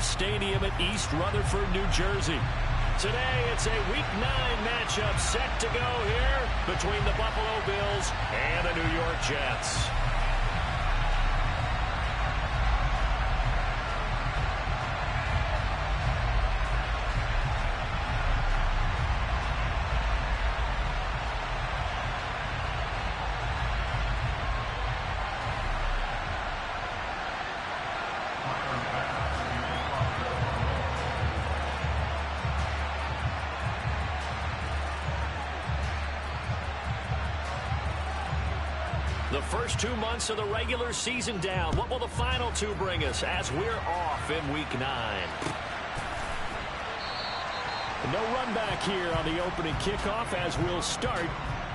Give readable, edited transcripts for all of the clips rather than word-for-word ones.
Stadium at East Rutherford, New Jersey. Today, it's a Week 9 matchup set to go here between the Buffalo Bills and the New York Jets. The first 2 months of the regular season down. What will the final 2 bring us as we're off in Week 9? No run back here on the opening kickoff as we'll start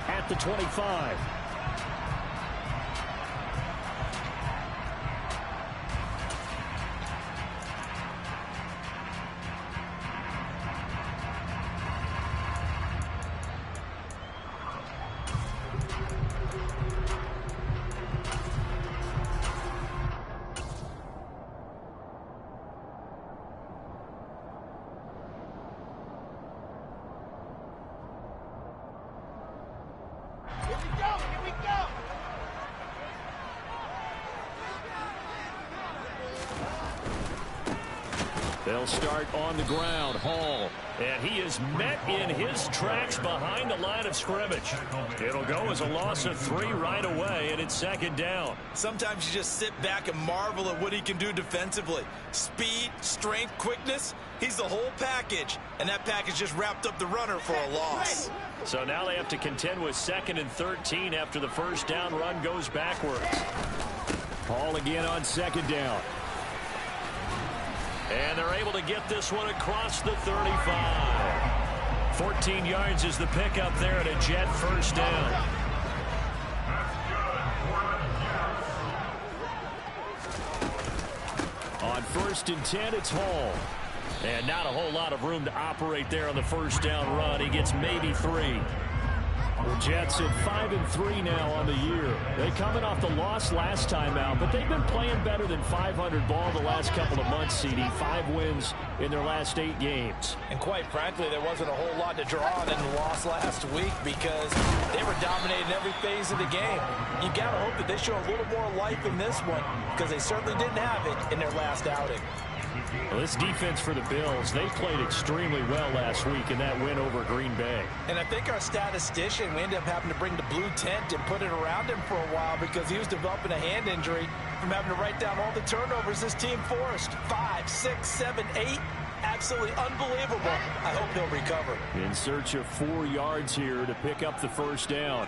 at the 25. They'll start on the ground. Hall. And he is met in his tracks behind the line of scrimmage. It'll go as a loss of 3 right away, and it's second down. Sometimes you just sit back and marvel at what he can do defensively. Speed, strength, quickness. He's the whole package. And that package just wrapped up the runner for a loss. So now they have to contend with 2nd and 13 after the first down run goes backwards. Hall again on 2nd down. And they're able to get this one across the 35. 14 yards is the pickup there at a Jet first down. On 1st and 10, it's Hall. And not a whole lot of room to operate there on the first down run. He gets maybe 3. The Jets at 5-3 now on the year. They coming off the loss last time out, but they've been playing better than 500 ball the last couple of months, CD. 5 wins in their last 8 games. And quite frankly, there wasn't a whole lot to draw on in the loss last week because they were dominating every phase of the game. You got to hope that they show a little more life in this one because they certainly didn't have it in their last outing. Well, this defense for the Bills, they played extremely well last week in that win over Green Bay. And I think our statistician, we ended up having to bring the blue tent and put it around him for a while because he was developing a hand injury from having to write down all the turnovers this team forced. 5, 6, 7, 8. Absolutely unbelievable. I hope he'll recover. In search of 4 yards here to pick up the first down.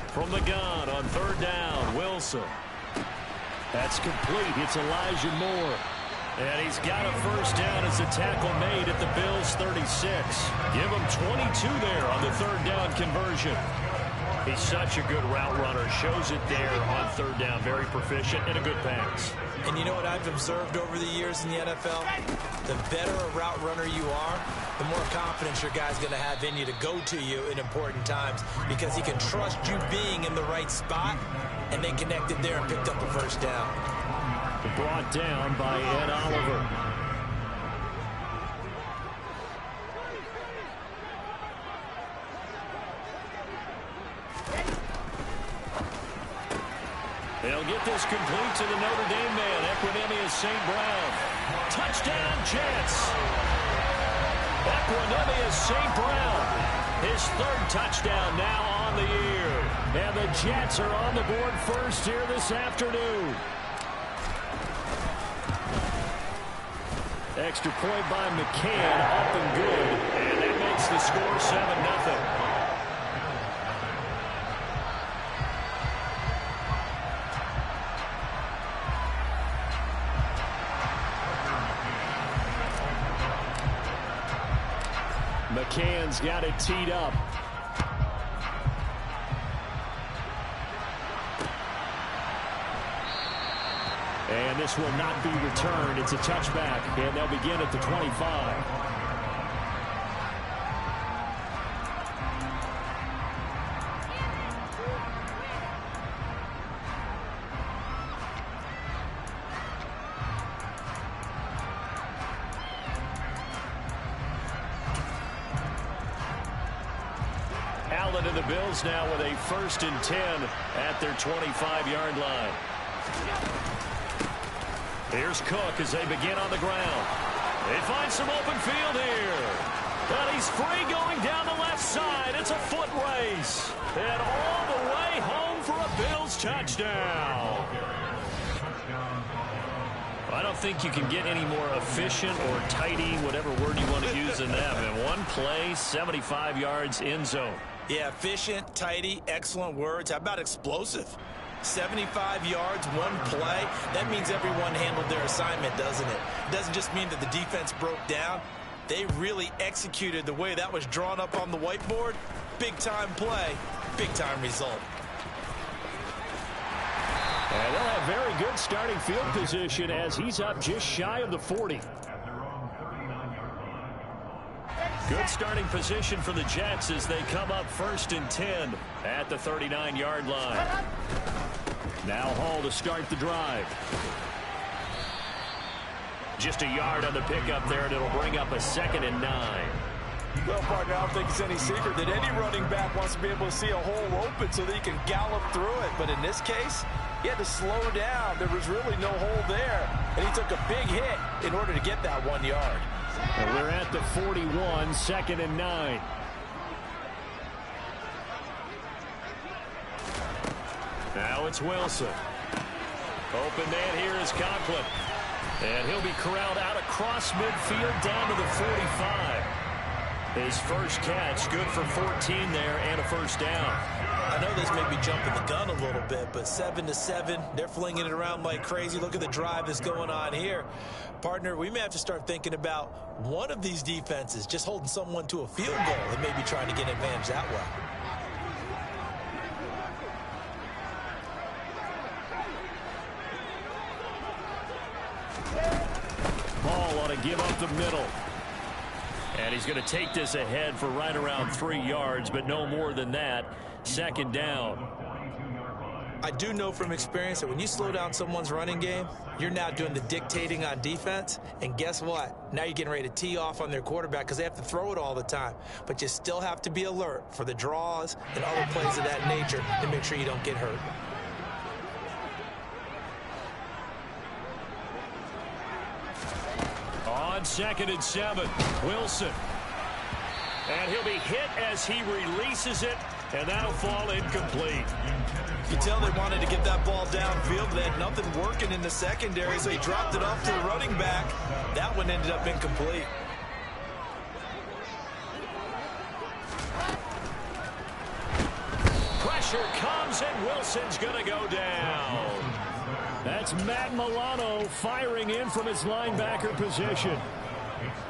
From the gun on 3rd down, Wilson. That's complete. It's Elijah Moore. And he's got a first down as a tackle made at the Bills' 36. Give him 22 there on the 3rd down conversion. He's such a good route runner. Shows it there on 3rd down. Very proficient and a good pass. And you know what I've observed over the years in the NFL? The better a route runner you are, the more confidence your guy's going to have in you to go to you in important times because he can trust you being in the right spot, and they connected there and picked up a first down. Brought down by Ed Oliver. They'll get this complete to the Notre Dame man, Equanimeous St. Brown. Touchdown, Jets. Equanimeous St. Brown. His 3rd touchdown now on the year. And the Jets are on the board first here this afternoon. Extra point by McCann, up and good. And that makes the score 7-0. McCann's got it teed up. And this will not be returned. It's a touchback, and they'll begin at the 25. and the Bills now with a 1st and 10 at their 25-yard line. Here's Cook as they begin on the ground. They find some open field here. And he's free going down the left side. It's a foot race. And all the way home for a Bills touchdown. I don't think you can get any more efficient or tidy, whatever word you want to use in that. Man, one play, 75 yards in zone. Yeah, efficient, tidy, excellent words. How about explosive? 75 yards, one play. That means everyone handled their assignment, doesn't it? It doesn't just mean that the defense broke down. They really executed the way that was drawn up on the whiteboard. Big-time play, big-time result. And they'll have very good starting field position as he's up just shy of the 40. Good starting position for the Jets as they come up 1st and 10 at the 39-yard line. Now Hall to start the drive. Just a yard on the pickup there, and it'll bring up a 2nd and 9. Well, partner, I don't think it's any secret that any running back wants to be able to see a hole open so that he can gallop through it. But in this case, he had to slow down. There was really no hole there, and he took a big hit in order to get that 1 yard. And we're at the 41, 2nd and 9. Now it's Wilson. Open man here is Conklin. And he'll be corralled out across midfield down to the 45. His first catch, good for 14 there and a 1st down. I know this may be jumping the gun a little bit, but 7-7, they're flinging it around like crazy. Look at the drive that's going on here. Partner, we may have to start thinking about one of these defenses just holding someone to a field goal and maybe trying to get an advantage that way. Ball ought to give up the middle. And he's going to take this ahead for right around 3 yards, but no more than that. 2nd down. I do know from experience that when you slow down someone's running game, you're now doing the dictating on defense. And guess what? Now you're getting ready to tee off on their quarterback because they have to throw it all the time. But you still have to be alert for the draws and other plays of that nature to make sure you don't get hurt. On 2nd and 7, Wilson. And he'll be hit as he releases it, and that'll fall incomplete. You can tell they wanted to get that ball downfield. They had nothing working in the secondary, so he dropped it off to the running back. That one ended up incomplete. Pressure comes, and Wilson's going to go down. That's Matt Milano firing in from his linebacker position.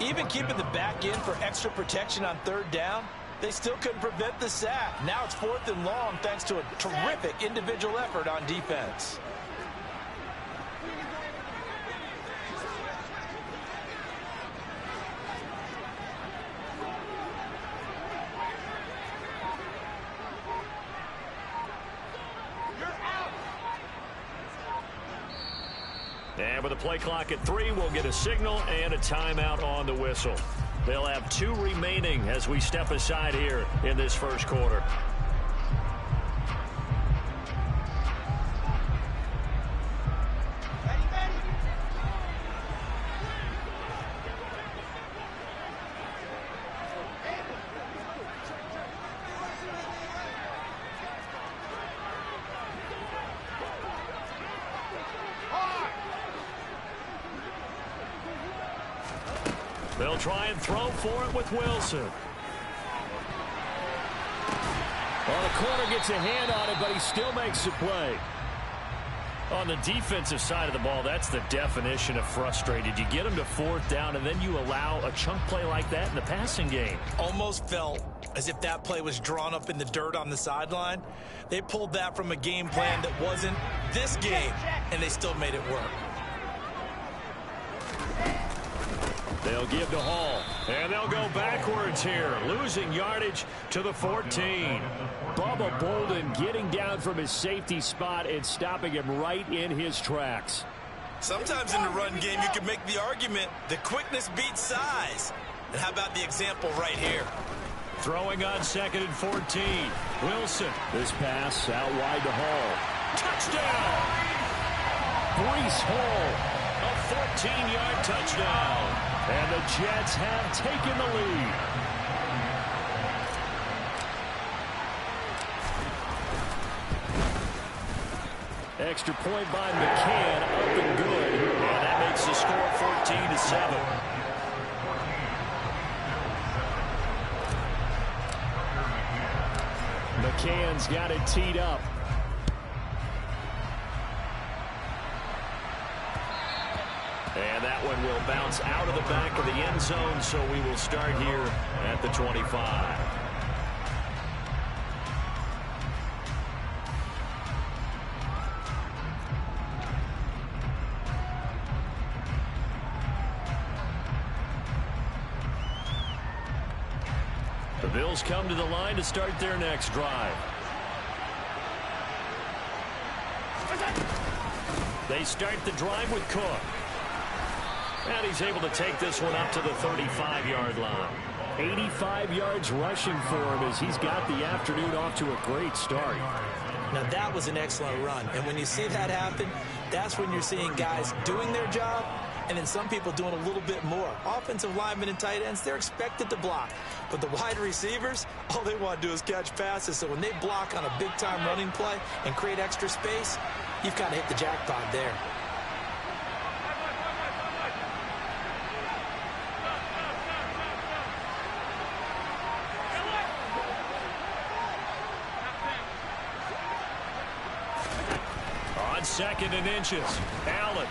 Even keeping the back in for extra protection on 3rd down, they still couldn't prevent the sack. Now it's 4th and long thanks to a terrific individual effort on defense. And with a play clock at 3, we'll get a signal and a timeout on the whistle. They'll have 2 remaining as we step aside here in this 1st quarter. They'll try and throw for it with Wilson. Well, the corner gets a hand on it, but he still makes the play. On the defensive side of the ball, that's the definition of frustrated. You get them to 4th down, and then you allow a chunk play like that in the passing game. Almost felt as if that play was drawn up in the dirt on the sideline. They pulled that from a game plan that wasn't this game, and they still made it work. They'll give to Hall, and they'll go backwards here, losing yardage to the 14. Bubba Bolden getting down from his safety spot and stopping him right in his tracks. Sometimes in the run game, you can make the argument that quickness beats size. And how about the example right here? Throwing on 2nd and 14. Wilson. This pass out wide to Hall. Touchdown! Breece Hall. A 14-yard touchdown. And the Jets have taken the lead. Extra point by McCann, up and good. And that makes the score 14-7. McCann's got it teed up. And that one will bounce out of the back of the end zone, so we will start here at the 25. The Bills come to the line to start their next drive. They start the drive with Cook. And he's able to take this one up to the 35-yard line. 85 yards rushing for him as he's got the afternoon off to a great start. Now that was an excellent run. And when you see that happen, that's when you're seeing guys doing their job and then some people doing a little bit more. Offensive linemen and tight ends, they're expected to block. But the wide receivers, all they want to do is catch passes. So when they block on a big-time running play and create extra space, you've kind of hit the jackpot there. On 2nd and inches, Allen.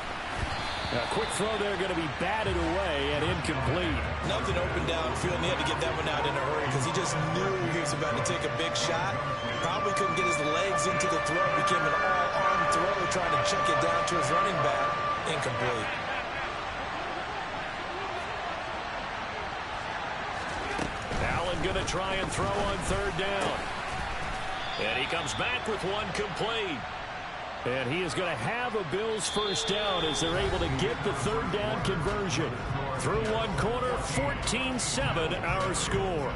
A quick throw there going to be batted away and incomplete. Nothing open downfield, and he had to get that one out in a hurry because he just knew he was about to take a big shot. Probably couldn't get his legs into the throw. Became an all-arm throw, trying to check it down to his running back. Incomplete. Allen going to try and throw on 3rd down. And he comes back with one complete. And he is going to have a Bills first down as they're able to get the 3rd down conversion. Through one quarter, 14-7 our score.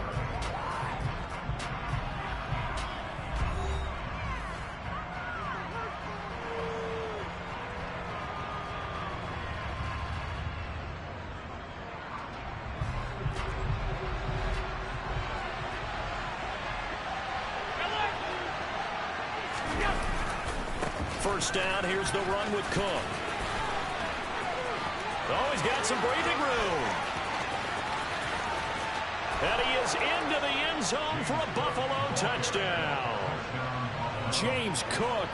First down, here's the run with Cook. Oh, he's got some breathing room. And he is into the end zone for a Buffalo touchdown. James Cook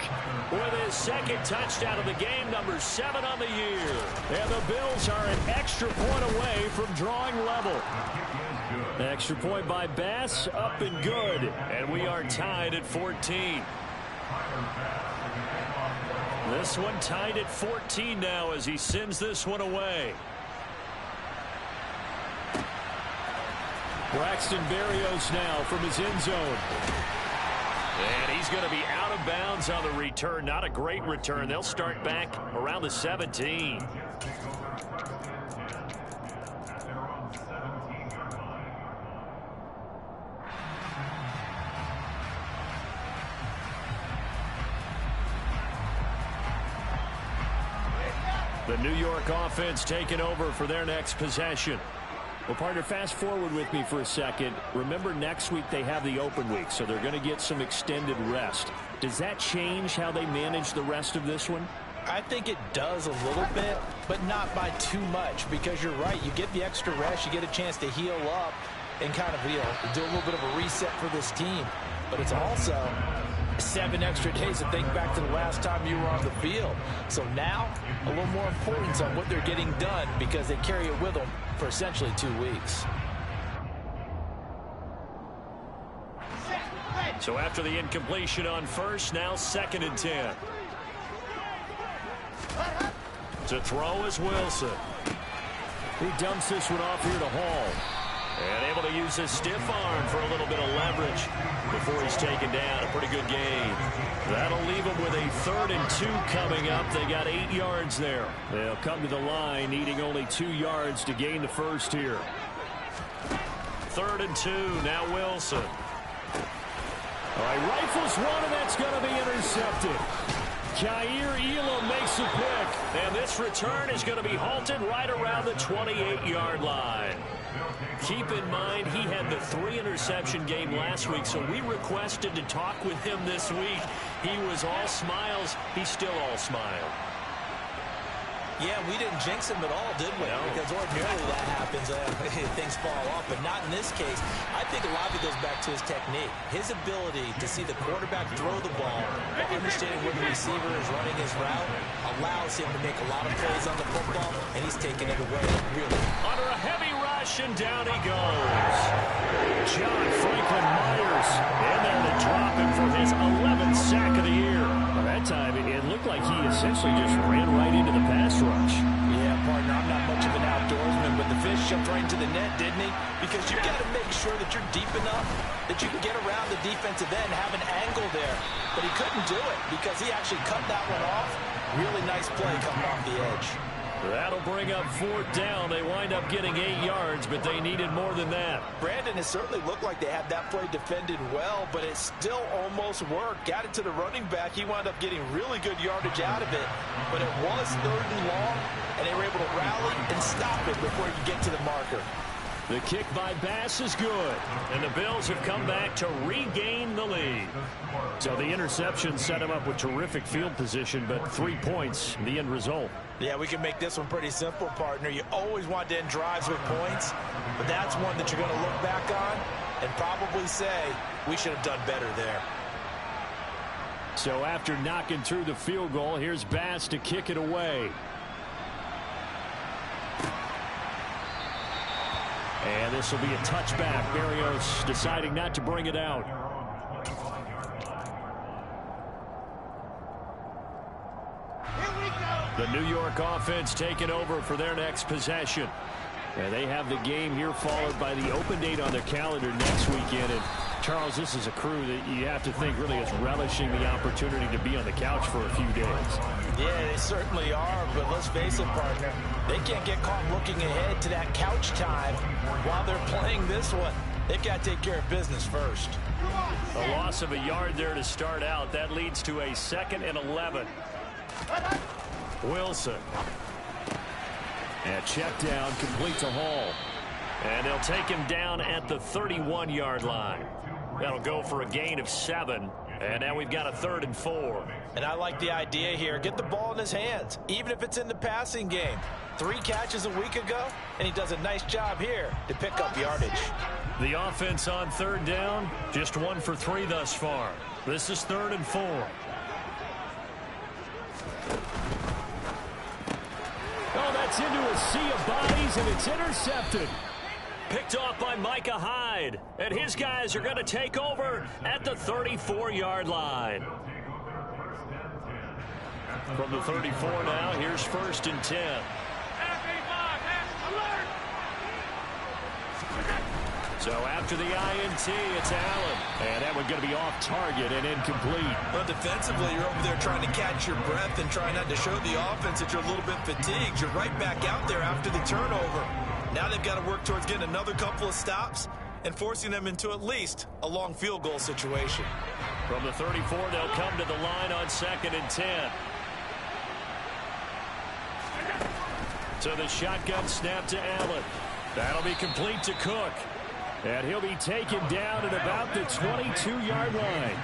with his 2nd touchdown of the game, number 7 on the year. And the Bills are an extra point away from drawing level. Extra point by Bass, up and good. And we are tied at 14. This one tied at 14 now as he sends this one away. Braxton Berrios now from his end zone. And he's going to be out of bounds on the return. Not a great return. They'll start back around the 17. The New York offense taking over for their next possession. Well, partner, fast forward with me for a second. Remember, next week they have the open week, so they're going to get some extended rest. Does that change how they manage the rest of this one? I think it does a little bit, but not by too much, because you're right. You get the extra rest, you get a chance to heal up and kind of, do a little bit of a reset for this team. But it's also 7 extra days to think back to the last time you were on the field. So now, a little more importance on what they're getting done because they carry it with them for essentially 2 weeks. So after the incompletion on first, now 2nd and 10. To throw is Wilson. He dumps this one off here to Hall. And able to use his stiff arm for a little bit of leverage before he's taken down. A pretty good game. That'll leave him with a 3rd and 2 coming up. They got 8 yards there. They'll come to the line needing only 2 yards to gain the first here. 3rd and 2. Now Wilson. All right, rifles one, and that's going to be intercepted. Got2eat4 makes a pick, and this return is going to be halted right around the 28-yard line. Keep in mind, he had the 3-interception game last week, so we requested to talk with him this week. He was all smiles. He's still all smile. Yeah, we didn't jinx him at all, did we? No. Because ordinarily that happens, things fall off, but not in this case. I think a lot of it goes back to his technique. His ability to see the quarterback throw the ball while understanding where the receiver is running his route allows him to make a lot of plays on the football, and he's taking it away, really. Under a heavy rush, and down he goes. John Franklin Myers in there to drop him for his 11th sack of the year. By that time, it looked like he essentially just ran right into the pass rush. Yeah, partner, I'm not much of an outdoorsman, but the fish jumped right into the net, didn't he? Because you've got to make sure that you're deep enough that you can get around the defensive end, have an angle there. But he couldn't do it because he actually cut that one off. Really nice play coming off the edge. That'll bring up 4th down. They wind up getting 8 yards, but they needed more than that. Brandon, it certainly looked like they had that play defended well, but it still almost worked. Got it to the running back. He wound up getting really good yardage out of it, but it was 3rd and long, and they were able to rally and stop it before you get to the marker. The kick by Bass is good, and the Bills have come back to regain the lead. So the interception set him up with terrific field position, but 3 points, the end result. Yeah, we can make this one pretty simple, partner. You always want to end drives with points, but that's one that you're going to look back on and probably say, we should have done better there. So after knocking through the field goal, here's Bass to kick it away. And this will be a touchback. Berrios deciding not to bring it out. The New York offense taking over for their next possession. And they have the game here followed by the open date on their calendar next weekend. And Charles, this is a crew that you have to think really is relishing the opportunity to be on the couch for a few days. Yeah, they certainly are, but let's face it, partner. They can't get caught looking ahead to that couch time while they're playing this one. They've got to take care of business first. A loss of a yard there to start out. That leads to a 2nd and 11. Wilson. And check down, complete to Hall. And they'll take him down at the 31-yard line. That'll go for a gain of 7. And now we've got a 3rd and 4. And I like the idea here. Get the ball in his hands, even if it's in the passing game. 3 catches a week ago, and he does a nice job here to pick up yardage. The offense on 3rd down, just 1 for 3 thus far. This is 3rd and 4. Oh, that's into a sea of bodies, and it's intercepted. Picked off by Micah Hyde. And his guys are going to take over at the 34-yard line. From the 34 now, here's 1st and 10. So after the INT, it's Allen. And that one going to be off target and incomplete. Well, defensively, you're over there trying to catch your breath and trying not to show the offense that you're a little bit fatigued. You're right back out there after the turnover. Now they've got to work towards getting another couple of stops and forcing them into at least a long field goal situation. From the 34, they'll come to the line on 2nd and 10. So the shotgun snap to Allen. That'll be complete to Cook. And he'll be taken down at about the 22-yard line.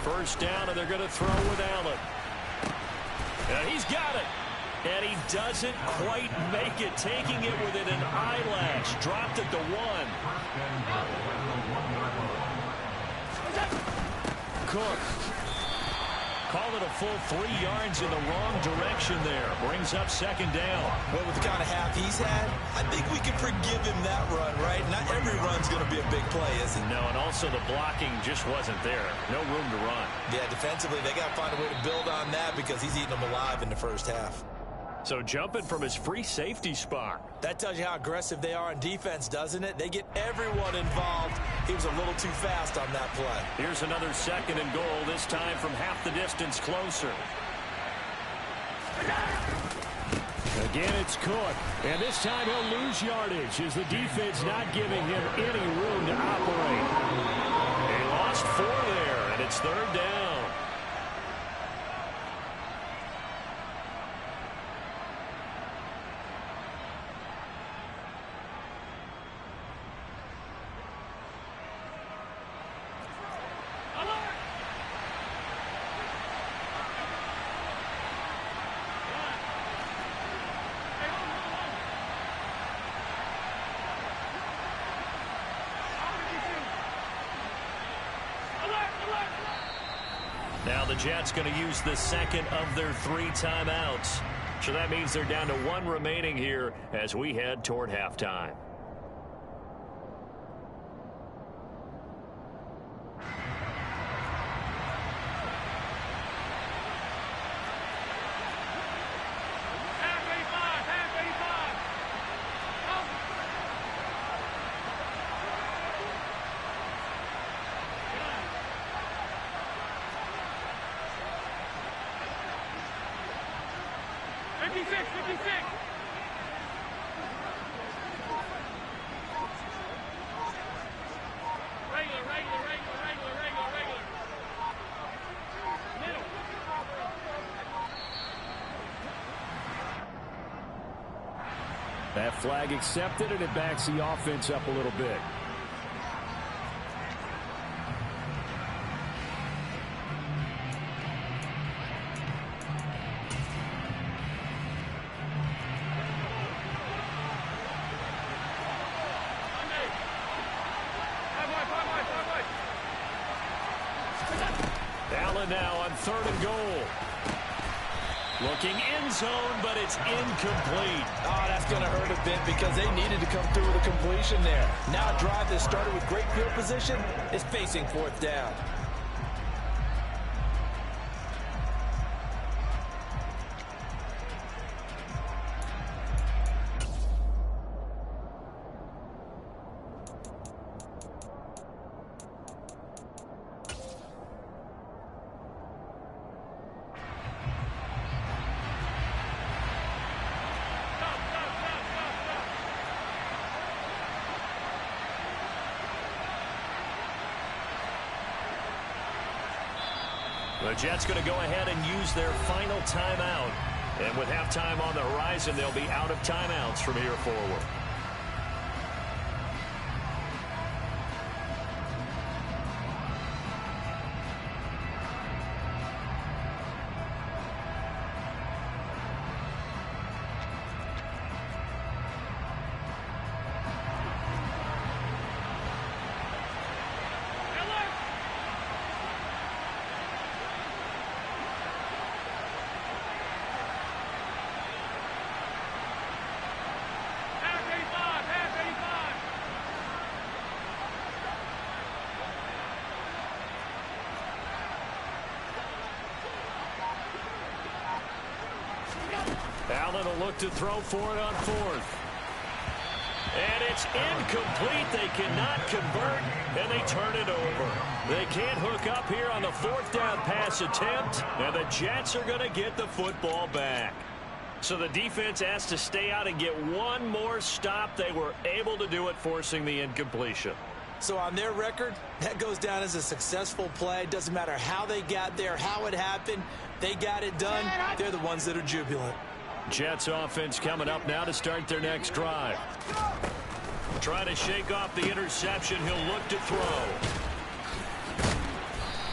First down, and they're going to throw with Allen. And he's got it. And he doesn't quite make it, taking it within an eyelash. Dropped at the 1. Cook. Call it a full 3 yards in the wrong direction there. Brings up 2nd down. Well, with the kind of half he's had, I think we can forgive him that run, right? Not every run's going to be a big play, is it? No, and also the blocking just wasn't there. No room to run. Yeah, defensively, they got to find a way to build on that because he's eating them alive in the first half. So jumping from his free safety spot. That tells you how aggressive they are on defense, doesn't it? They get everyone involved. He was a little too fast on that play. Here's another 2nd and goal, this time from half the distance closer. Again, it's Cook. And this time he'll lose yardage as the defense not giving him any room to operate. They lost 4 there, and it's 3rd down. Now the Jets going to use the second of their 3 timeouts. So that means they're down to 1 remaining here as we head toward halftime. That flag accepted, and it backs the offense up a little bit. Allen now on 3rd and goal. Looking end zone, but it's incomplete. Oh, that's going to hurt a bit because they needed to come through with a completion there. Now a drive that started with great field position is facing 4th down. The Jets going to go ahead and use their final timeout. And with halftime on the horizon, they'll be out of timeouts from here forward. Allen will look to throw for it on 4th. And it's incomplete. They cannot convert, and they turn it over. They can't hook up here on the 4th down pass attempt, and the Jets are going to get the football back. So the defense has to stay out and get one more stop. They were able to do it, forcing the incompletion. So on their record, that goes down as a successful play. Doesn't matter how they got there, how it happened. They got it done. They're the ones that are jubilant. Jets offense coming up now to start their next drive. Trying to shake off the interception. He'll look to throw.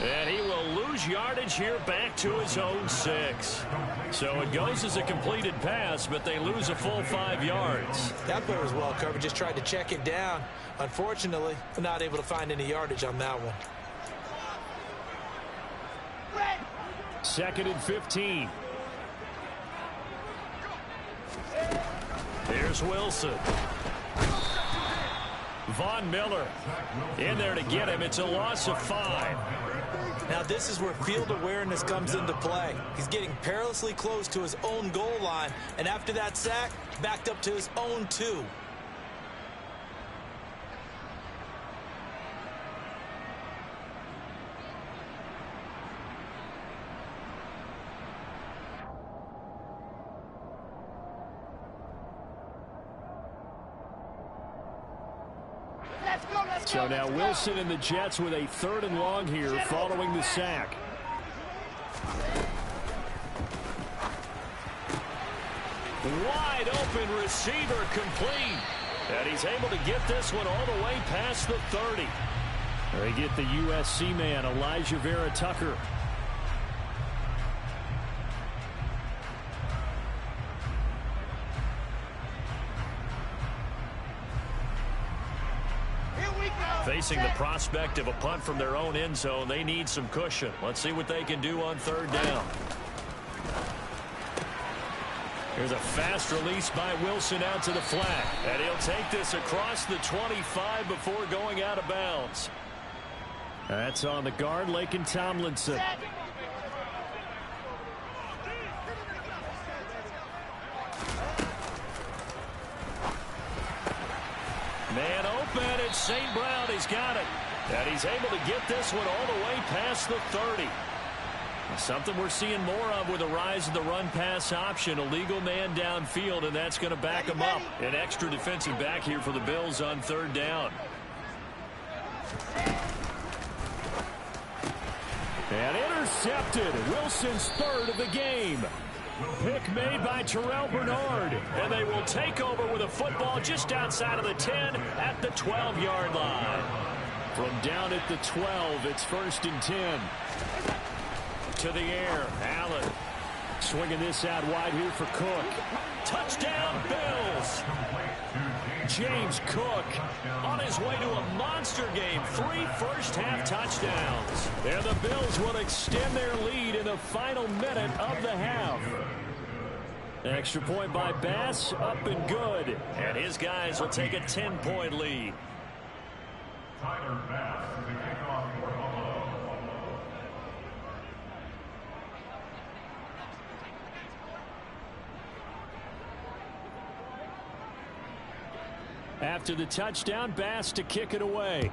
And he will lose yardage here back to his own 6. So it goes as a completed pass, but they lose a full 5 yards. That play was well covered. Just tried to check it down. Unfortunately, not able to find any yardage on that one. 2nd and 15. Here's Wilson. Von Miller in there to get him. It's a loss of 5. Now this is where field awareness comes into play. He's getting perilously close to his own goal line, and after that sack, backed up to his own 2. So now Wilson and the Jets with a 3rd and long here following the sack. Wide open receiver complete. And he's able to get this one all the way past the 30. They get the USC man, Elijah Vera-Tucker. Facing the prospect of a punt from their own end zone, they need some cushion. Let's see what they can do on 3rd down. Here's a fast release by Wilson out to the flat. And he'll take this across the 25 before going out of bounds. That's on the guard, Laken Tomlinson. Man open, it's St. Brown. He's got it. And he's able to get this one all the way past the 30. Something we're seeing more of with the rise of the run-pass option. A legal man downfield, and that's going to back him up. An extra defensive back here for the Bills on 3rd down. And intercepted. Wilson's 3rd of the game. Pick made by Terrell Bernard. And they will take over with a football just outside of the 10 at the 12-yard line. From down at the 12, it's 1st and 10. To the air, Allen swinging this out wide here for Cook. Touchdown, Bills. James Cook on his way to a monster game. 3 first-half touchdowns. And the Bills will extend their lead in the final minute of the half. Extra point by Bass, up and good. And his guys will take a 10-point lead. Tyler Bass is the kickoff for Buffalo. After the touchdown, Bass to kick it away.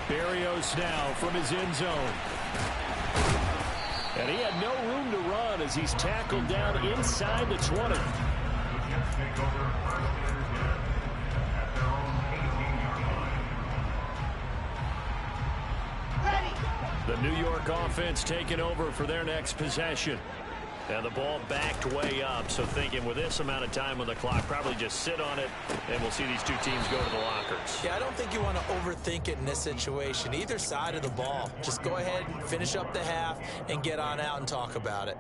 Berrios now from his end zone. And he had no room to run as he's tackled down inside the 20. The New York offense taking over for their next possession. And the ball backed way up, so thinking with this amount of time on the clock, probably just sit on it, and we'll see these two teams go to the lockers. Yeah, I don't think you want to overthink it in this situation. Either side of the ball. Just go ahead and finish up the half and get on out and talk about it.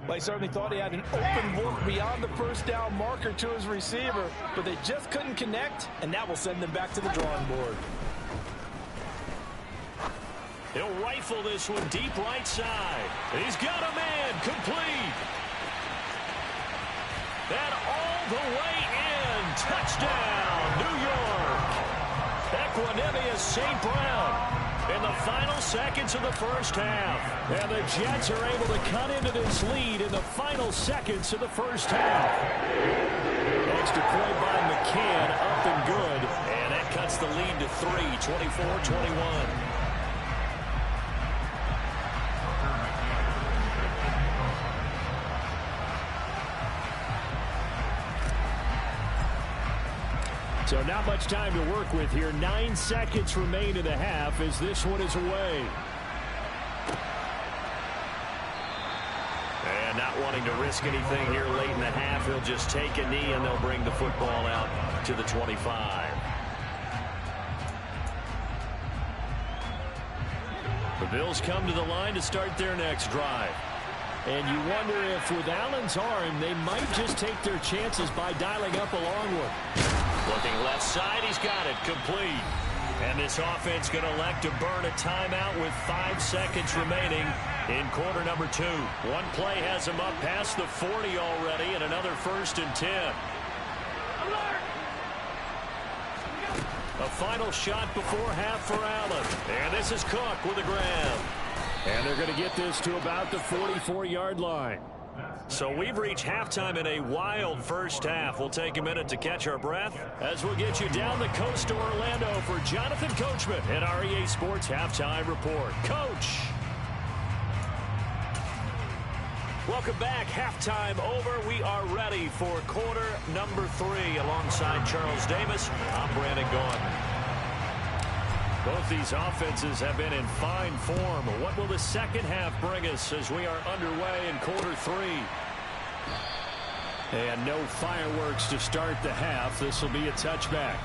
Well, he certainly thought he had an open look beyond the 1st down marker to his receiver, but they just couldn't connect, and that will send them back to the drawing board. He'll rifle this one deep right side. He's got a man complete. And all the way in. Touchdown, New York. Equanimous St. Brown in the final seconds of the first half. And the Jets are able to cut into this lead in the final seconds of the first half. Extra point by McCann, up and good. And that cuts the lead to 3, 24-21. So not much time to work with here. 9 seconds remain in the half as this one is away. And not wanting to risk anything here late in the half, he'll just take a knee and they'll bring the football out to the 25. The Bills come to the line to start their next drive. And you wonder if with Allen's arm, they might just take their chances by dialing up a long one. Looking left side, he's got it complete. And this offense going to elect to burn a timeout with 5 seconds remaining in quarter number 2. One play has him up past the 40 already, and another 1st and 10. A final shot before half for Allen. And this is Cook with a grab. And they're going to get this to about the 44-yard line. So we've reached halftime in a wild first half. We'll take a minute to catch our breath as we'll get you down the coast to Orlando for Jonathan Coachman at our EA Sports Halftime Report. Coach. Welcome back. Halftime over. We are ready for quarter number 3. Alongside Charles Davis, I'm Brandon Gaudin. Both these offenses have been in fine form. What will the second half bring us as we are underway in quarter 3? And no fireworks to start the half. This will be a touchback.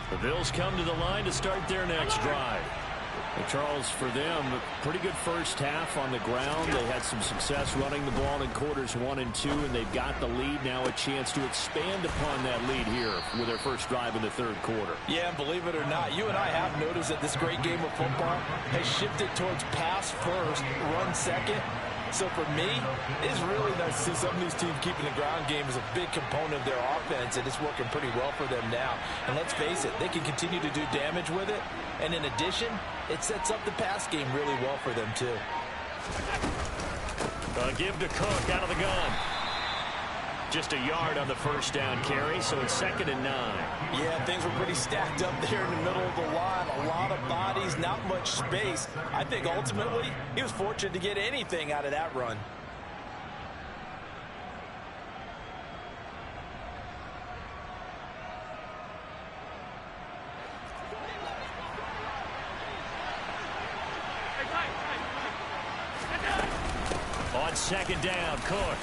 The Bills come to the line to start their next drive. And Charles, for them, a pretty good first half on the ground. They had some success running the ball in quarters 1 and 2, and they've got the lead. Now a chance to expand upon that lead here with their first drive in the third quarter. Yeah, and believe it or not, you and I have noticed that this great game of football has shifted towards pass first, run second. So for me, it's really nice to see some of these teams keeping the ground game as a big component of their offense, and it's working pretty well for them now. And let's face it, they can continue to do damage with it. And in addition, it sets up the pass game really well for them, too. Give to Cook out of the gun. Just a yard on the first down carry, so it's 2nd and 9. Yeah, things were pretty stacked up there in the middle of the line. A lot of bodies, not much space. I think ultimately he was fortunate to get anything out of that run. On 2nd down, Cook.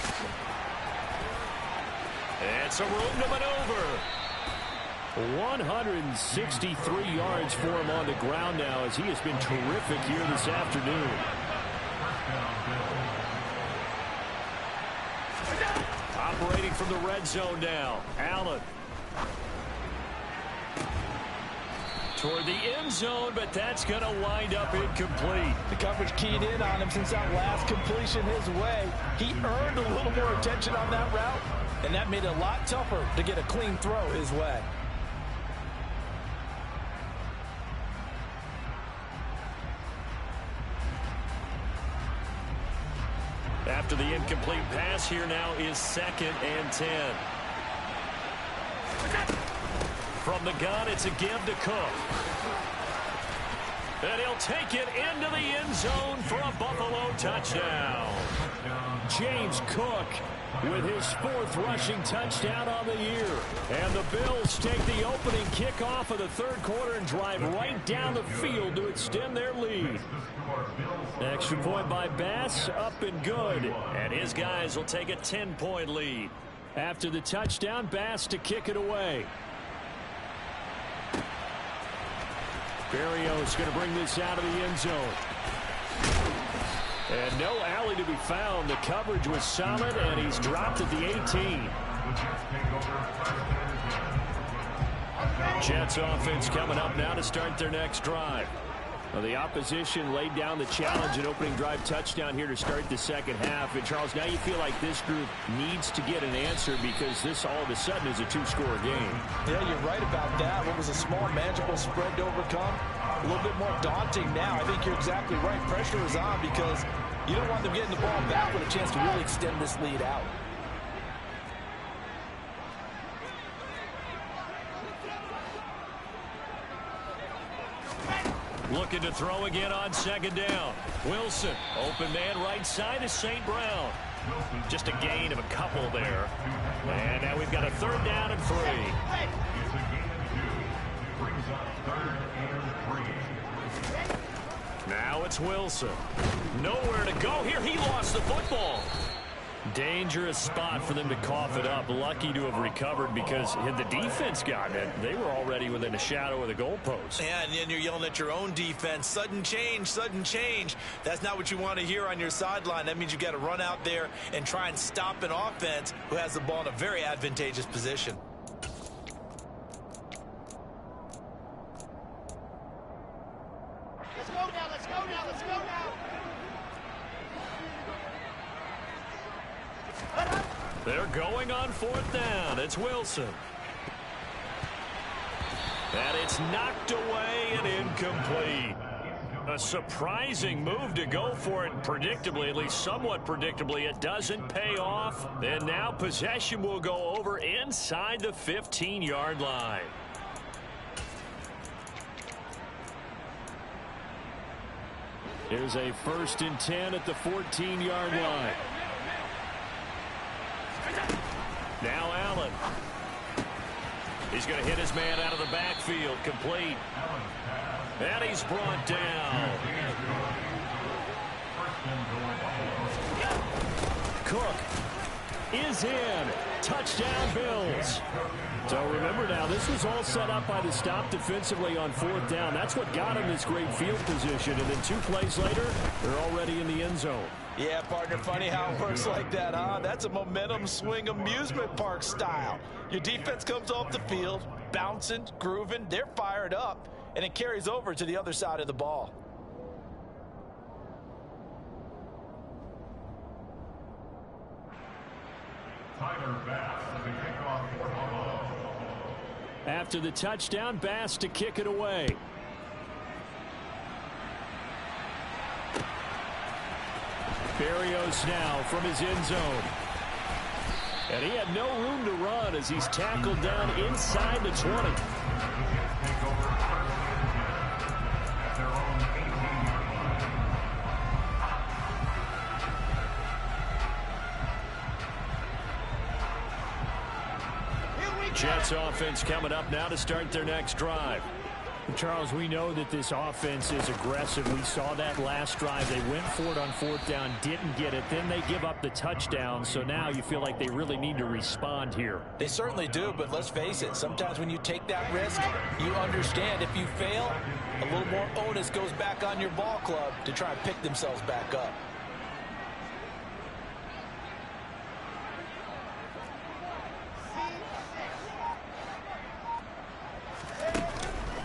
It's a room to maneuver. 163 yards for him on the ground now as he has been terrific here this afternoon. Operating from the red zone now. Allen. Toward the end zone, but that's going to wind up incomplete. The coverage keyed in on him since that last completion his way. He earned a little more attention on that route, and that made it a lot tougher to get a clean throw his way. After the incomplete pass, here now is 2nd and 10. From the gun, it's a give to Cook. And he'll take it into the end zone for a Buffalo touchdown. James Cook with his 4th rushing touchdown on the year. And the Bills take the opening kickoff of the third quarter and drive right down the field to extend their lead. Extra point by Bass, up and good. And his guys will take a 10-point lead. After the touchdown, Bass to kick it away. Berrios going to bring this out of the end zone. And no alley to be found. The coverage was solid, and he's dropped at the 18. Jets offense coming up now to start their next drive. Well, the opposition laid down the challenge and opening drive touchdown here to start the second half. And, Charles, now you feel like this group needs to get an answer because this all of a sudden is a 2-score game. Yeah, you're right about that. What was a small, manageable spread to overcome, a little bit more daunting now. I think you're exactly right. Pressure is on because you don't want them getting the ball back with a chance to really extend this lead out. Looking to throw again on 2nd down. Wilson, open man right side is St. Brown. Just a gain of a couple there. And now we've got a 3rd down and 3. Now it's Wilson. Nowhere to go here. He lost the football. Dangerous spot for them to cough it up. Lucky to have recovered because had the defense gotten it, they were already within a shadow of the goalpost. Yeah, and then you're yelling at your own defense. Sudden change, sudden change. That's not what you want to hear on your sideline. That means you've got to run out there and try and stop an offense who has the ball in a very advantageous position. Let's go now, let's go now, let's go now. They're going on 4th down. It's Wilson. And it's knocked away and incomplete. A surprising move to go for it predictably, at least somewhat predictably. It doesn't pay off. And now possession will go over inside the 15-yard line. Here's a 1st and 10 at the 14-yard line. Now Allen. He's going to hit his man out of the backfield. Complete. And he's brought down. Cook is in. Touchdown, Bills. So remember now, this was all set up by the stop defensively on 4th down. That's what got him this great field position. And then 2 plays later, they're already in the end zone. Yeah, partner, funny how it works like that, huh? That's a momentum swing amusement park style. Your defense comes off the field, bouncing, grooving, they're fired up, and it carries over to the other side of the ball. After the touchdown, Bass to kick it away. Berrios now from his end zone. And he had no room to run as he's tackled down inside the 20. Jets offense coming up now to start their next drive. Charles, we know that this offense is aggressive. We saw that last drive. They went for it on 4th down, didn't get it. Then they give up the touchdown. So now you feel like they really need to respond here. They certainly do, but let's face it. Sometimes when you take that risk, you understand if you fail, a little more onus goes back on your ball club to try and pick themselves back up.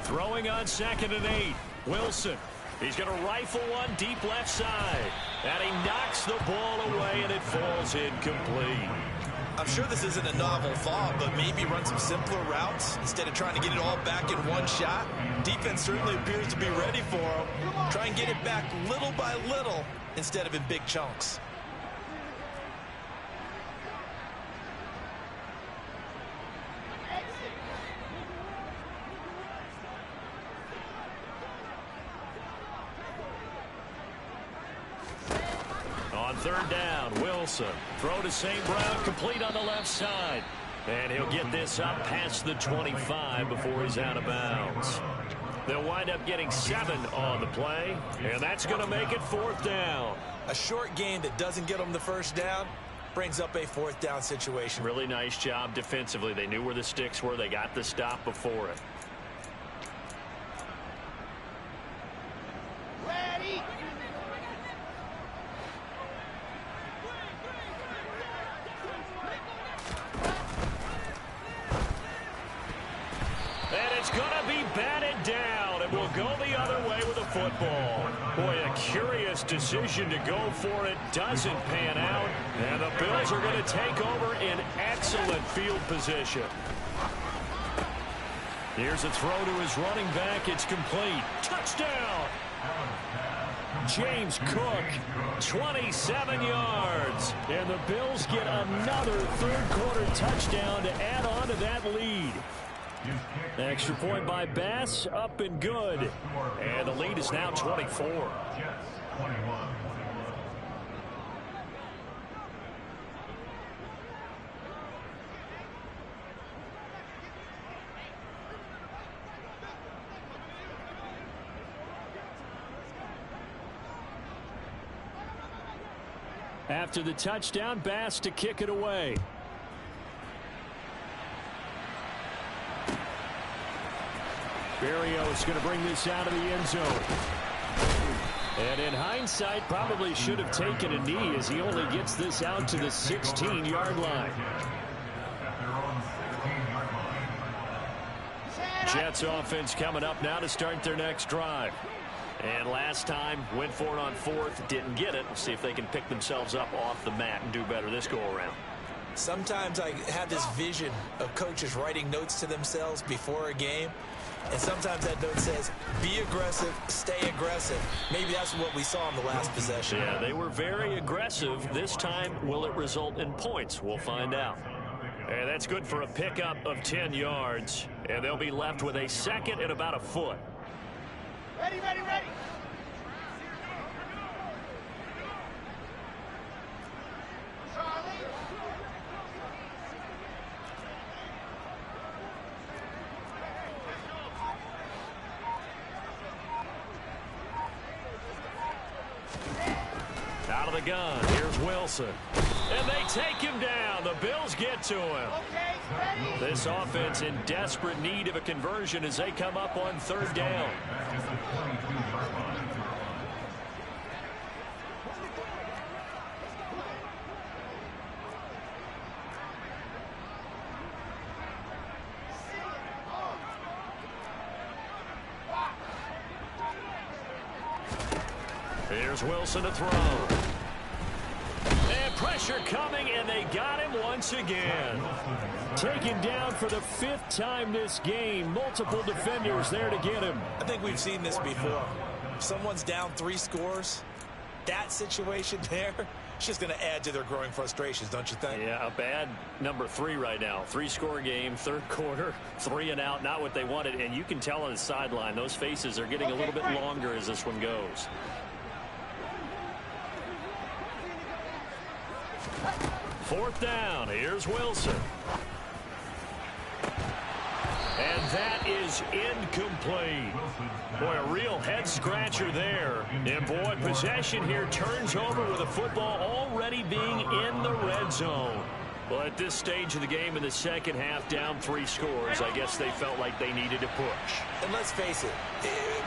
Throwing on 2nd and 8. Wilson. He's going to rifle one deep left side. And he knocks the ball away, and it falls incomplete. I'm sure this isn't a novel thought, but maybe run some simpler routes instead of trying to get it all back in one shot. Defense certainly appears to be ready for him. Try and get it back little by little instead of in big chunks. On 3rd down, Wilson. Throw to St. Brown, complete on the left side. And he'll get this up past the 25 before he's out of bounds. They'll wind up getting 7 on the play, and that's going to make it 4th down. A short game that doesn't get them the 1st down brings up a 4th down situation. Really nice job defensively. They knew where the sticks were. They got the stop before it. Ready. And it's going to be batted down. It will go the other way with the football. Boy, a curious decision to go for it. Doesn't pan out. And the Bills are going to take over in excellent field position. Here's a throw to his running back. It's complete. Touchdown! James Cook, 27 yards. And the Bills get another 3rd quarter touchdown to add on to that lead. Extra point by Bass, up and good. And the lead is now 24. After the touchdown, Bass to kick it away. Berrios going to bring this out of the end zone. And in hindsight, probably should have taken a knee as he only gets this out to the 16-yard line. Jets offense coming up now to start their next drive. And last time, went for it on 4th, didn't get it. We'll see if they can pick themselves up off the mat and do better this go-around. Sometimes I have this vision of coaches writing notes to themselves before a game. And sometimes that note says, be aggressive, stay aggressive. Maybe that's what we saw in the last possession. Yeah, they were very aggressive. This time, will it result in points? We'll find out. And that's good for a pickup of 10 yards. And they'll be left with a second and about a foot. Ready, ready, ready. Out of the gun, here's Wilson. And they take him down. The Bills get to him. Okay, ready. This offense in desperate need of a conversion as they come up on third down. Here's Wilson to throw. And pressure coming, and they got him once again. Taken down for the 5th time this game. Multiple defenders there to get him. I think we've seen this before. If someone's down 3 scores, that situation there, it's just going to add to their growing frustrations, don't you think? Yeah, a bad number 3 right now. 3-score game, third quarter, 3 and out, not what they wanted. And you can tell on the sideline, those faces are getting a little bit longer as this one goes. Fourth down. Here's Wilson. And that is incomplete. Boy, a real head-scratcher there. And, boy, possession here turns over with the football already being in the red zone. Well, at this stage of the game in the second half, down 3 scores, I guess they felt like they needed to push. And let's face it,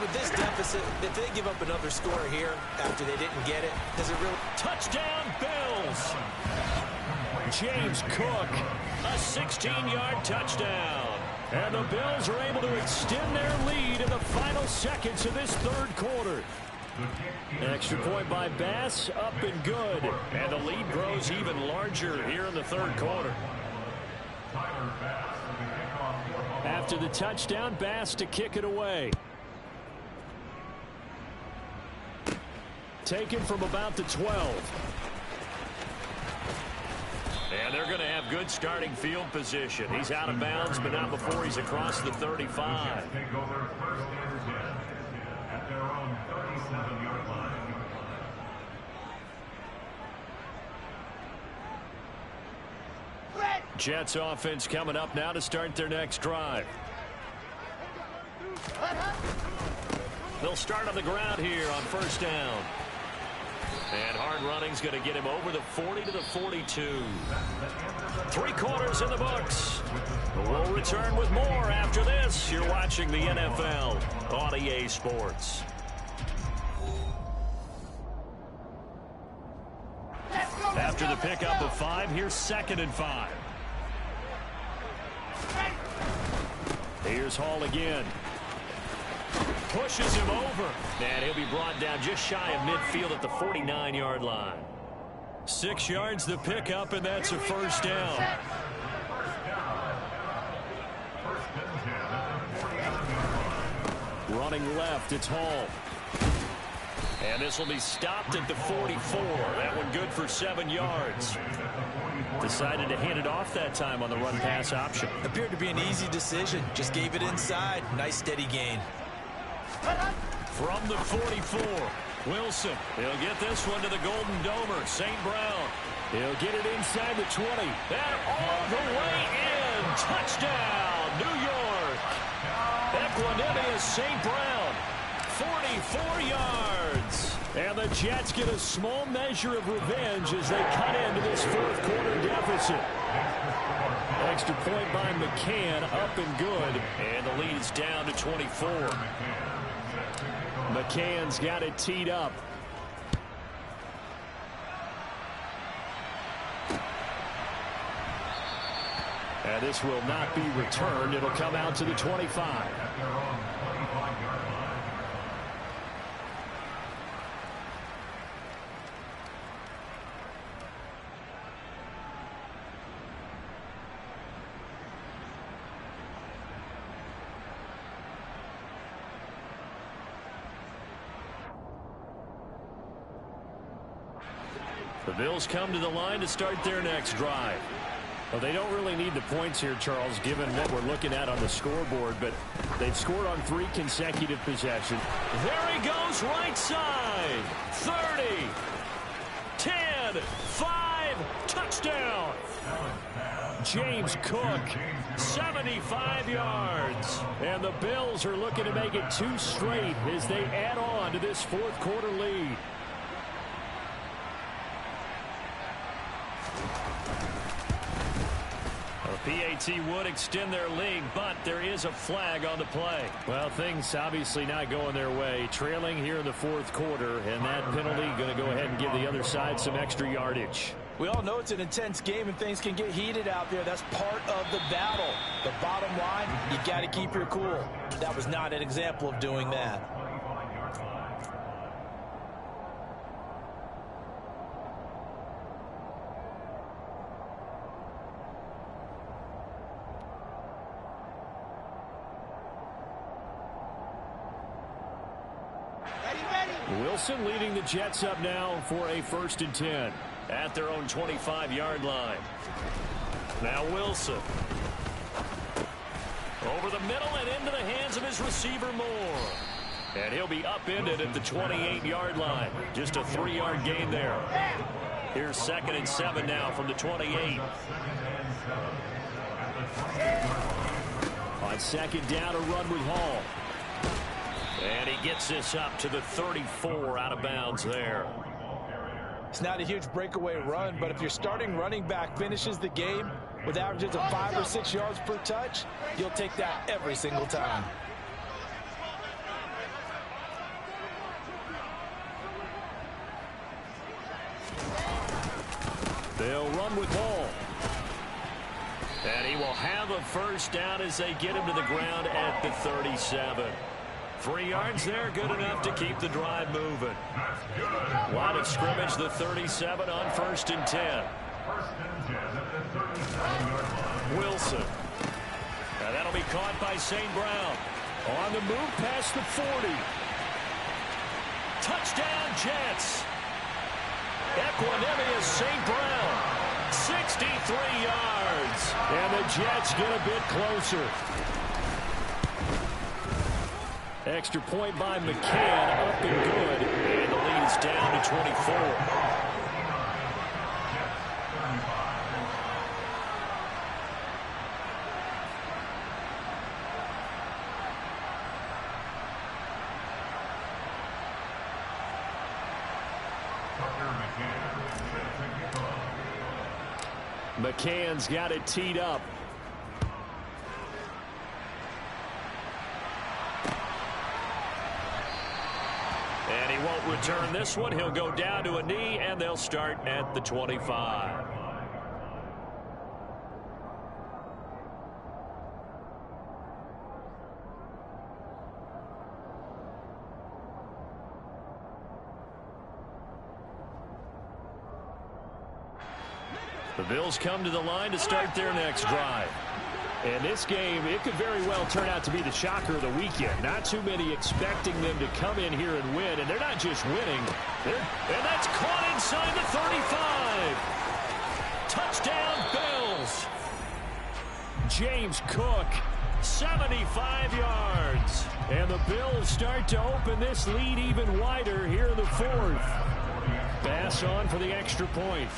with this deficit, if they give up another score here after they didn't get it, does it really... Touchdown, Bills! James Cook, a 16-yard touchdown. And the Bills are able to extend their lead in the final seconds of this third quarter. Extra point by Bass, up and good. And the lead grows even larger here in the third quarter. After the touchdown, Bass to kick it away. Taken from about the 12. And they're going to have good starting field position. He's out of bounds, but not before he's across the 35. Jets offense coming up now to start their next drive. They'll start on the ground here on first down. And hard running's going to get him over the 40 to the 42. 3 quarters in the books. We'll return with more after this. You're watching the NFL on EA Sports. After the pickup of 5, here's 2nd and 5. Here's Hall again. Pushes him over. And he'll be brought down just shy of midfield at the 49-yard line. 6 yards the pickup, and that's a first down. Running left, it's Hall. And this will be stopped at the 44. That one good for 7 yards. Decided to hand it off that time on the run-pass option. Appeared to be an easy decision. Just gave it inside. Nice steady gain. From the 44, Wilson. He'll get this one to the Golden Domer, St. Brown. He'll get it inside the 20. And all the way in. Touchdown, New York. Equanimous St. Brown. 44 yards. And the Jets get a small measure of revenge as they cut into this fourth quarter deficit. Extra point by McCann, up and good. And the lead is down to 24. McCann's got it teed up. And this will not be returned. It'll come out to the 25. The Bills come to the line to start their next drive. Well, they don't really need the points here, Charles, given what we're looking at on the scoreboard, but they've scored on 3 consecutive possessions. There he goes, right side. 30, 10, 5, touchdown. James Cook, 75 yards. and the Bills are looking to make it 2 straight as they add on to this fourth quarter lead. PAT would extend their lead, but there is a flag on the play. Well, things obviously not going their way. Trailing here in the fourth quarter, and that penalty going to go ahead and give the other side some extra yardage. We all know it's an intense game and things can get heated out there. That's part of the battle. The bottom line, you got to keep your cool. That was not an example of doing that. Wilson leading the Jets up now for a 1st and 10. At their own 25-yard line. Now Wilson. Over the middle and into the hands of his receiver Moore. And he'll be upended at the 28-yard line. Just a 3-yard gain there. Here's 2nd and 7 now from the 28. On 2nd down, a run with Hall. And he gets this up to the 34 out of bounds there. It's not a huge breakaway run, but if your starting running back finishes the game with averages of 5 or 6 yards per touch, you'll take that every single time. They'll run with Hall. And he will have a 1st down as they get him to the ground at the 37. 3 yards there, good enough to keep the drive moving. Line of scrimmage, the 37 on 1st and 10. Wilson. And that'll be caught by St. Brown. On the move past the 40. Touchdown, Jets. Equanimous St. Brown. 63 yards. And the Jets get a bit closer. Extra point by McCann, up and good. And the lead is down to 24. McCann's got it teed up. And he won't return this one. He'll go down to a knee, and they'll start at the 25. The Bills come to the line to start their next drive. And this game, it could very well turn out to be the shocker of the weekend. Not too many expecting them to come in here and win. And they're not just winning. And that's caught inside the 35. Touchdown, Bills. James Cook, 75 yards. And the Bills start to open this lead even wider here in the 4th. Pass on for the extra point.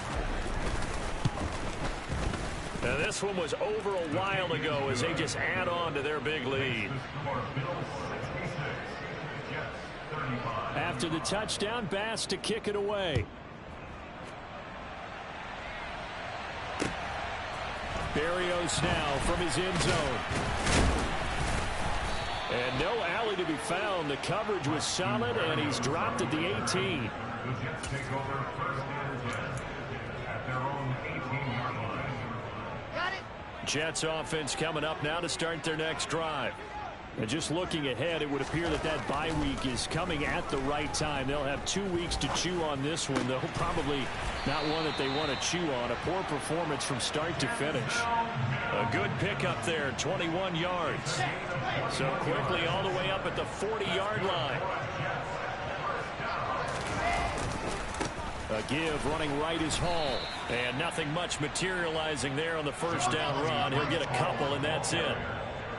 And this one was over a while ago as they just add on to their big lead. After the touchdown, Bass to kick it away. Berrios now from his end zone. And no alley to be found. The coverage was solid, and he's dropped at the 18. Jets offense coming up now to start their next drive. And just looking ahead, it would appear that that bye week is coming at the right time. They'll have 2 weeks to chew on this one, though probably not one that they want to chew on. A poor performance from start to finish. A good pickup there, 21 yards. So quickly all the way up at the 40-yard line. A give running right is Hall. And nothing much materializing there on the first down run. He'll get a couple, and that's it.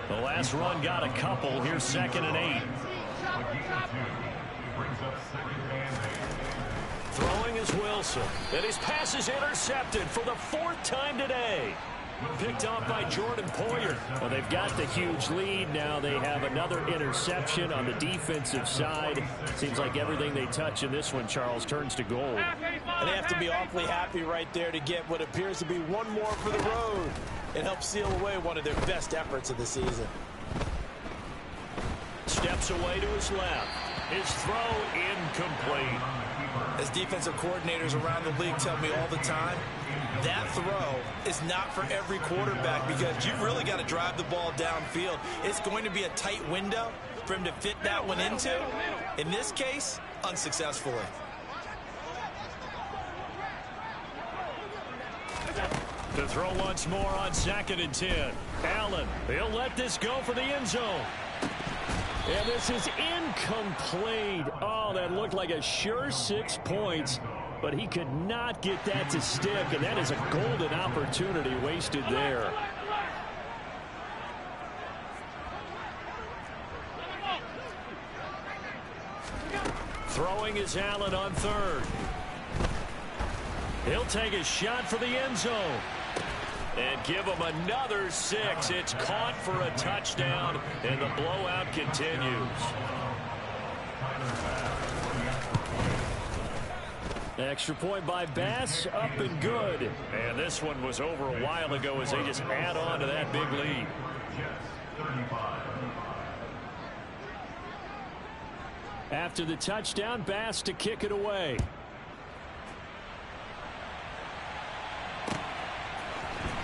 The last run got a couple. Here's 2nd and 8. Throwing is Wilson. And his pass is intercepted for the 4th time today. Picked off by Jordan Poyer. Well, they've got the huge lead. Now they have another interception on the defensive side. Seems like everything they touch in this one, Charles, turns to gold. And they have to be awfully happy right there to get what appears to be one more for the road. It helps seal away one of their best efforts of the season. Steps away to his left. His throw incomplete. As defensive coordinators around the league tell me all the time, that throw is not for every quarterback because you've really got to drive the ball downfield. It's going to be a tight window for him to fit that one into. In this case, unsuccessfully. To throw once more on 2nd and 10. Allen, he'll let this go for the end zone. And this is incomplete. Oh, that looked like a sure 6 points, but he could not get that to stick, and that is a golden opportunity wasted there. Throwing is Allen on 3rd. He'll take a shot for the end zone. And give him another 6. It's caught for a touchdown, and the blowout continues. Extra point by Bass, up and good. And this one was over a while ago as they just add on to that big lead. After the touchdown, Bass to kick it away.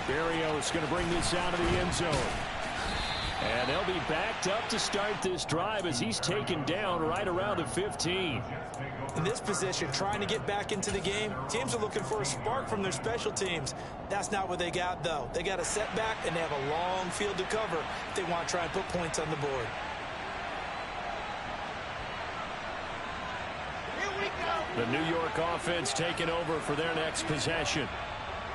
Berrios going to bring this out of the end zone. And they'll be backed up to start this drive as he's taken down right around the 15. In this position, trying to get back into the game, teams are looking for a spark from their special teams. That's not what they got, though. They got a setback, and they have a long field to cover if they want to try and put points on the board. The New York offense taking over for their next possession.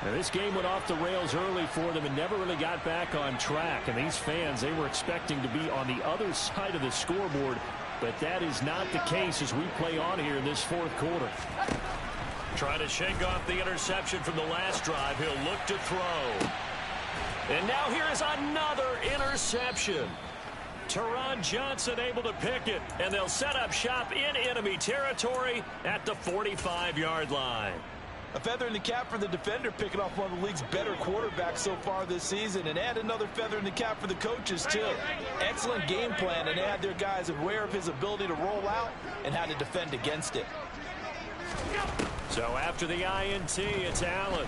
Now, this game went off the rails early for them and never really got back on track. And these fans, they were expecting to be on the other side of the scoreboard. But that is not the case as we play on here in this 4th quarter. Trying to shake off the interception from the last drive. He'll look to throw. And now here is another interception. Teron Johnson able to pick it. And they'll set up shop in enemy territory at the 45-yard line. A feather in the cap for the defender, picking off one of the league's better quarterbacks so far this season, and add another feather in the cap for the coaches, too. Excellent game plan, and add their guys aware of his ability to roll out and how to defend against it. So after the INT, it's Allen.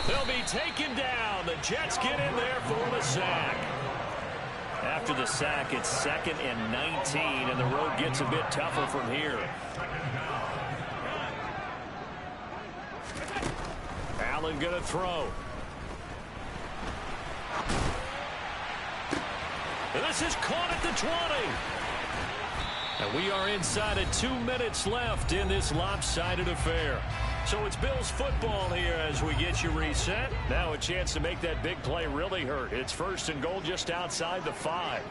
They'll be taken down. The Jets get in there for the sack. After the sack, it's 2nd and 19, and the road gets a bit tougher from here. Allen going to throw. And this is caught at the 20. And we are inside of 2 minutes left in this lopsided affair. So it's Bills football here as we get you reset. Now a chance to make that big play really hurt. It's 1st and goal just outside the 5.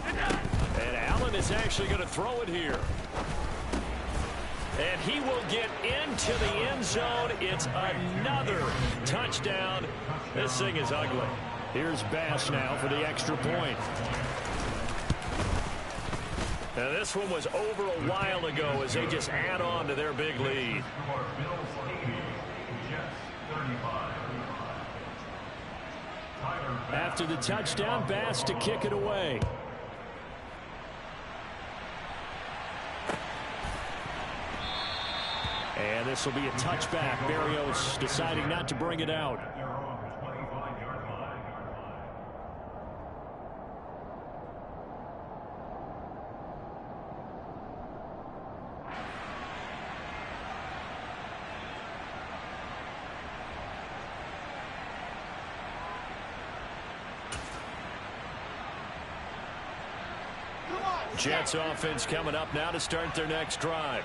And Allen is actually going to throw it here. And he will get into the end zone. It's another touchdown. This thing is ugly. Here's Bass now for the extra point. Now this one was over a while ago as they just add on to their big lead. After the touchdown, Bass to kick it away. And this will be a touchback. Berrios deciding not to bring it out. Jets offense coming up now to start their next drive.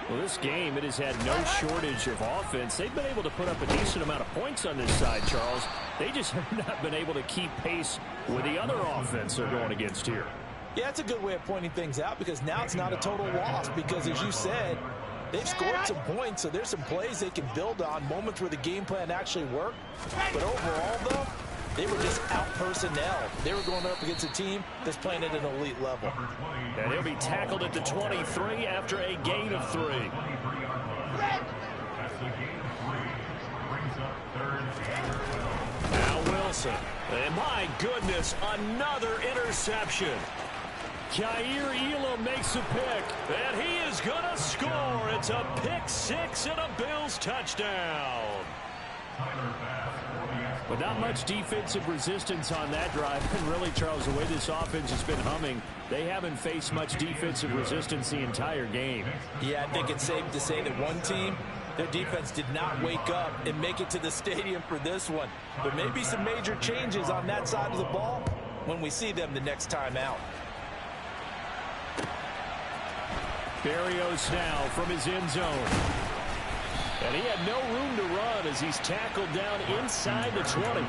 Well, this game, it has had no shortage of offense. They've been able to put up a decent amount of points on this side, Charles. They just have not been able to keep pace with the other offense they're going against here. Yeah, it's a good way of pointing things out because now it's not a total loss because, as you said, they've scored some points, so there's some plays they can build on, moments where the game plan actually worked. But overall, though, they were just out-personnel. They were going up against a team that's playing at an elite level. And he'll be tackled at the 23 after a gain of 3. Now Wilson. And my goodness, another interception. Got2eat4 makes a pick, and he is going to score. It's a pick 6 and a Bills touchdown. But not much defensive resistance on that drive. And really, Charles, the way this offense has been humming, they haven't faced much defensive resistance the entire game. Yeah, I think it's safe to say that one team, their defense did not wake up and make it to the stadium for this one. There may be some major changes on that side of the ball when we see them the next time out. Berrios now from his end zone. And he had no room to run as he's tackled down inside the 20.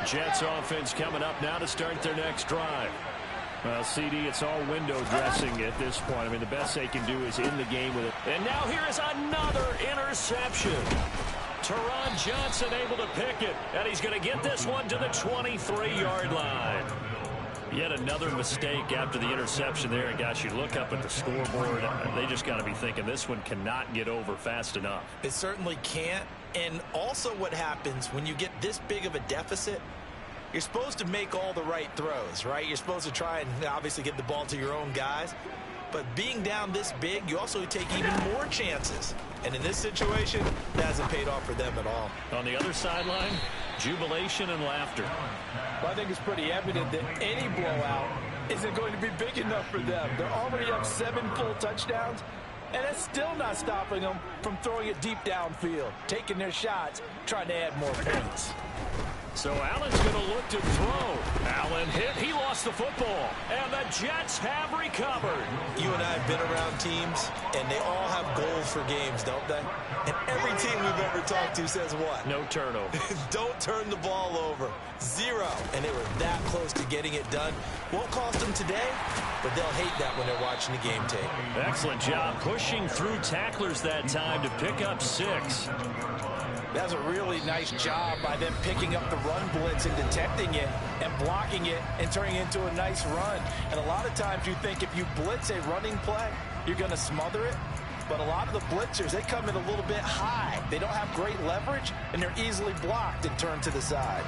Jets offense coming up now to start their next drive. Well, CD, it's all window dressing at this point. I mean, the best they can do is end the game with it. And now here is another interception. Teron Johnson able to pick it, and he's going to get this one to the 23-yard line. Yet another mistake after the interception there. And gosh, you look up at the scoreboard, they just got to be thinking this one cannot get over fast enough. It certainly can't. And also what happens when you get this big of a deficit, you're supposed to make all the right throws, right? You're supposed to try and obviously get the ball to your own guys. But being down this big, you also take even more chances. And in this situation, that hasn't paid off for them at all. On the other sideline, jubilation and laughter. Well, I think it's pretty evident that any blowout isn't going to be big enough for them. They're already up 7 full touchdowns, and it's still not stopping them from throwing it deep downfield, taking their shots, trying to add more points. So Allen's going to look to throw. Allen hit. He lost the football. And the Jets have recovered. You and I have been around teams, and they all have goals for games, don't they? And every team we've ever talked to says what? No turnover. Don't turn the ball over. 0. And they were that close to getting it done. Won't cost them today, but they'll hate that when they're watching the game tape. Excellent job pushing through tacklers that time to pick up 6. That's a really nice job by them picking up the run blitz and detecting it and blocking it and turning it into a nice run. And a lot of times you think if you blitz a running play, you're going to smother it. But a lot of the blitzers, they come in a little bit high. They don't have great leverage, and they're easily blocked and turned to the side.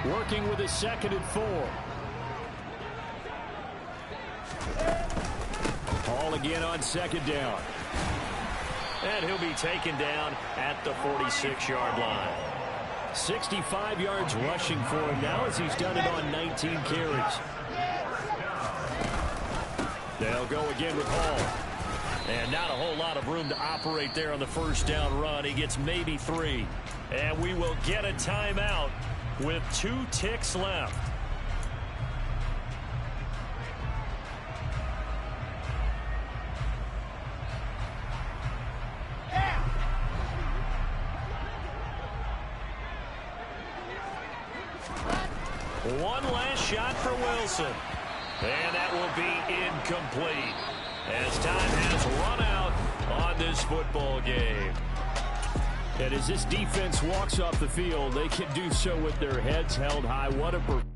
Working with his 2nd and 4. Ball again on 2nd down. And he'll be taken down at the 46-yard line. 65 yards rushing for him now as he's done it on 19 carries. They'll go again with Hall. And not a whole lot of room to operate there on the 1st down run. He gets maybe 3. And we will get a timeout with 2 ticks left. One last shot for Wilson. And that will be incomplete as time has run out on this football game. And as this defense walks off the field, they can do so with their heads held high. What a performance.